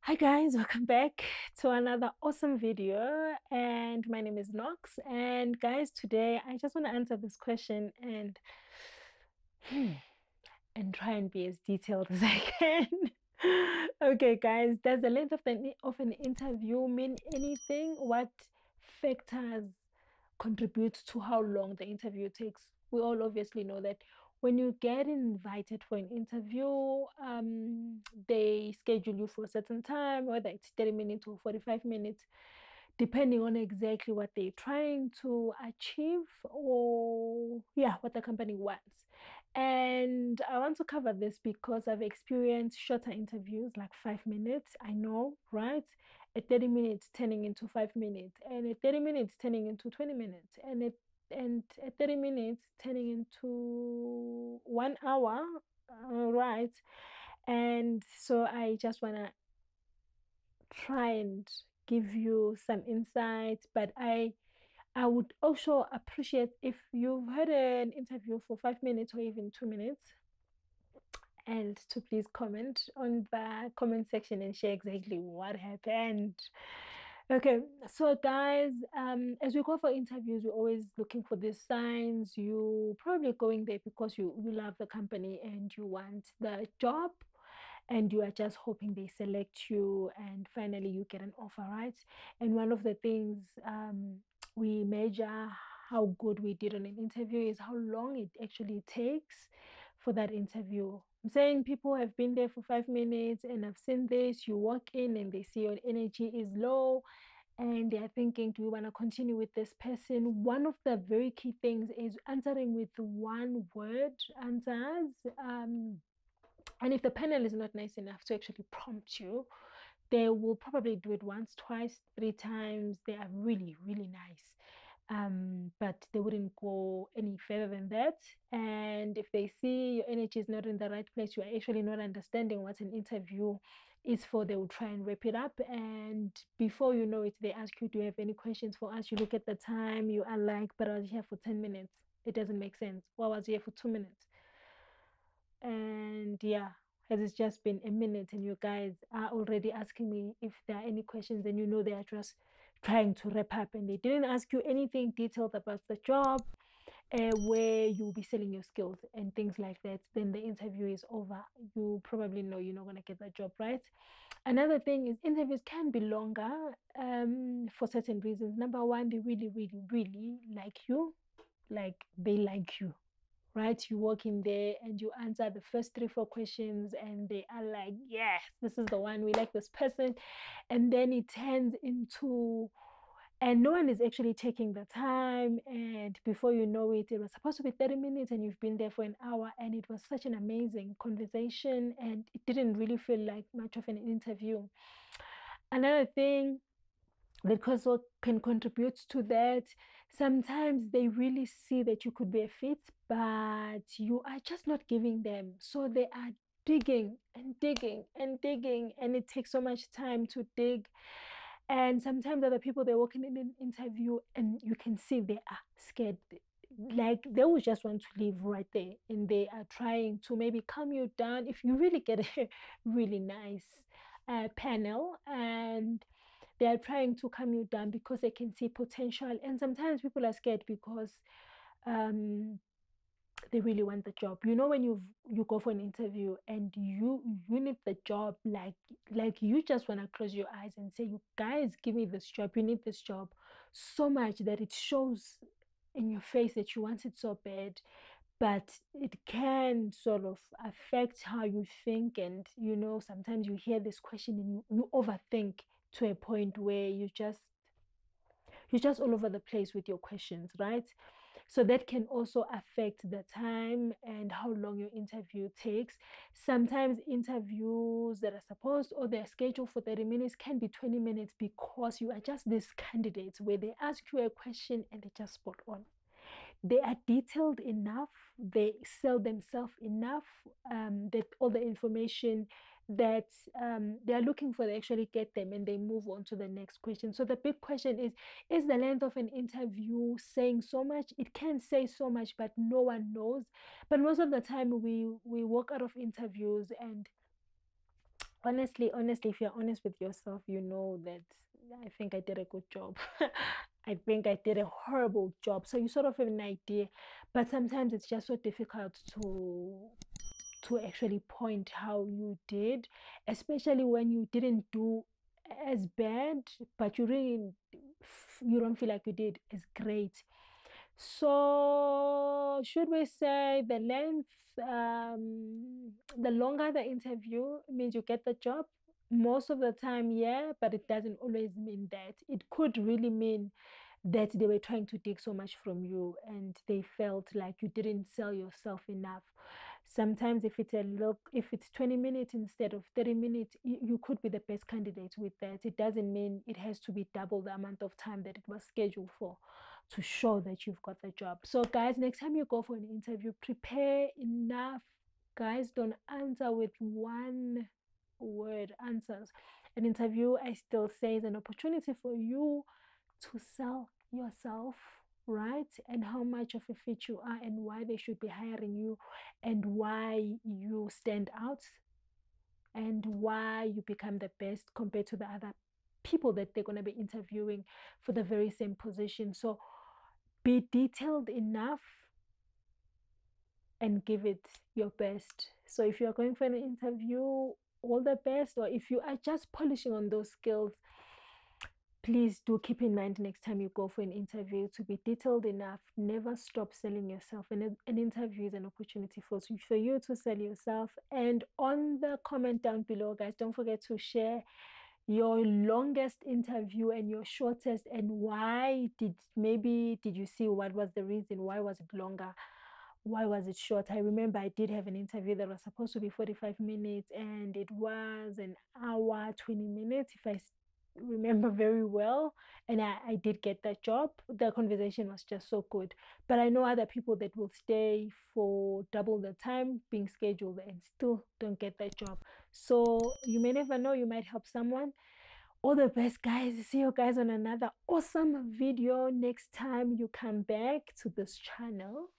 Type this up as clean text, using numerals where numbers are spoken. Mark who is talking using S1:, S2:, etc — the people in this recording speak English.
S1: Hi guys, welcome back to another awesome video, and my name is Nox. And guys, today I just want to answer this question and and try and be as detailed as I can. Okay guys, does the length of an interview mean anything? What factors contribute to how long the interview takes? We all obviously know that when you get invited for an interview, they schedule you for a certain time, whether it's 30 minutes or 45 minutes, depending on exactly what they're trying to achieve, or yeah, what the company wants. And I want to cover this because I've experienced shorter interviews, like 5 minutes. I know, right? At 30 minutes turning into 5 minutes, and at 30 minutes turning into 20 minutes, and at 30 minutes turning into 1 hour, right? And so I just want to try and give you some insights, but I would also appreciate if you've had an interview for 5 minutes or even 2 minutes, and to please comment on the comment section and share exactly what happened. Okay, so guys, as we go for interviews, we're always looking for these signs. You probably going there because you love the company and you want the job, and you are just hoping they select you and finally you get an offer, right? And one of the things we measure how good we did on an interview is how long it actually takes for that interview. I'm saying people have been there for 5 minutes, and I've seen this. You walk in and they see your energy is low and they're thinking, do we want to continue with this person? One of the very key things is answering with one word answers. And if the panel is not nice enough to actually prompt you, they will probably do it once, twice, 3 times. They are really, really nice. But they wouldn't go any further than that. And if they see your energy is not in the right place, you are actually not understanding what an interview is for, they will try and wrap it up. And before you know it, they ask you, do you have any questions for us? You look at the time, you are like, but I was here for 10 minutes. It doesn't make sense. Well, I was here for 2 minutes. And yeah, has it just been a minute and you guys are already asking me if there are any questions, and you know they are just trying to wrap up and they didn't ask you anything detailed about the job, where you'll be selling your skills and things like that, then the interview is over. You probably know you're not going to get that job, right? Another thing is interviews can be longer for certain reasons. Number one, they really, really, really like you, like they like you, right? You walk in there and you answer the first 3 4 questions and they are like, yes, this is the one, we like this person. And then it turns into, and no one is actually taking the time, and before you know it, it was supposed to be 30 minutes and you've been there for an hour, and it was such an amazing conversation and it didn't really feel like much of an interview. Another thing that also can contribute to that, sometimes they really see that you could be a fit, but you are just not giving them, so they are digging and digging and digging, and it takes so much time to dig. And sometimes other people, they're walking in an interview and you can see they are scared, like they will just want to leave right there, and they are trying to maybe calm you down if you really get a really nice panel, and they are trying to calm you down because they can see potential. And sometimes people are scared because um, they really want the job. You know, when you go for an interview and you need the job, like you just want to close your eyes and say, you guys, give me this job. You need this job so much that it shows in your face that you want it so bad. But it can sort of affect how you think. And you know, sometimes you hear this question and you overthink to a point where you're just all over the place with your questions, right? So that can also affect the time and how long your interview takes. Sometimes interviews that are supposed, or they're scheduled for 30 minutes, can be 20 minutes because you are just these candidates where they ask you a question and they just spot on. They are detailed enough, they sell themselves enough, that all the information that they are looking for, they actually get them, and they move on to the next question. So the big question is the length of an interview saying so much? It can say so much, but no one knows. But most of the time we walk out of interviews and Honestly, if you're honest with yourself, you know that I think I did a good job. I think I did a horrible job. So you sort of have an idea, but sometimes it's just so difficult to actually point how you did, especially when you didn't do as bad, but you don't feel like you did as great. So, should we say the length, the longer the interview means you get the job? Most of the time, yeah, but it doesn't always mean that. It could really mean that they were trying to take so much from you and they felt like you didn't sell yourself enough. Sometimes if it's 20 minutes instead of 30 minutes, you could be the best candidate with that. It doesn't mean it has to be double the amount of time that it was scheduled for to show that you've got the job. So guys, next time you go for an interview, prepare enough. Guys, don't answer with one word answers. An interview, I still say, is an opportunity for you to sell yourself, right? And how much of a fit you are and why they should be hiring you and why you stand out and why you become the best compared to the other people that they're going to be interviewing for the very same position. So be detailed enough and give it your best. So if you're going for an interview, all the best. Or if you are just polishing on those skills, please do keep in mind next time you go for an interview to be detailed enough. Never stop selling yourself. And an interview is an opportunity for you to sell yourself. And on the comment down below, guys, don't forget to share your longest interview and your shortest, and why did you see what was the reason? Why was it longer? Why was it short? I remember I did have an interview that was supposed to be 45 minutes and it was an hour 20 minutes, if I remember very well. And I did get that job. The conversation was just so good. But I know other people that will stay for double the time being scheduled and still don't get that job. So you may never know, you might help someone. All the best, guys. See you guys on another awesome video next time you come back to this channel.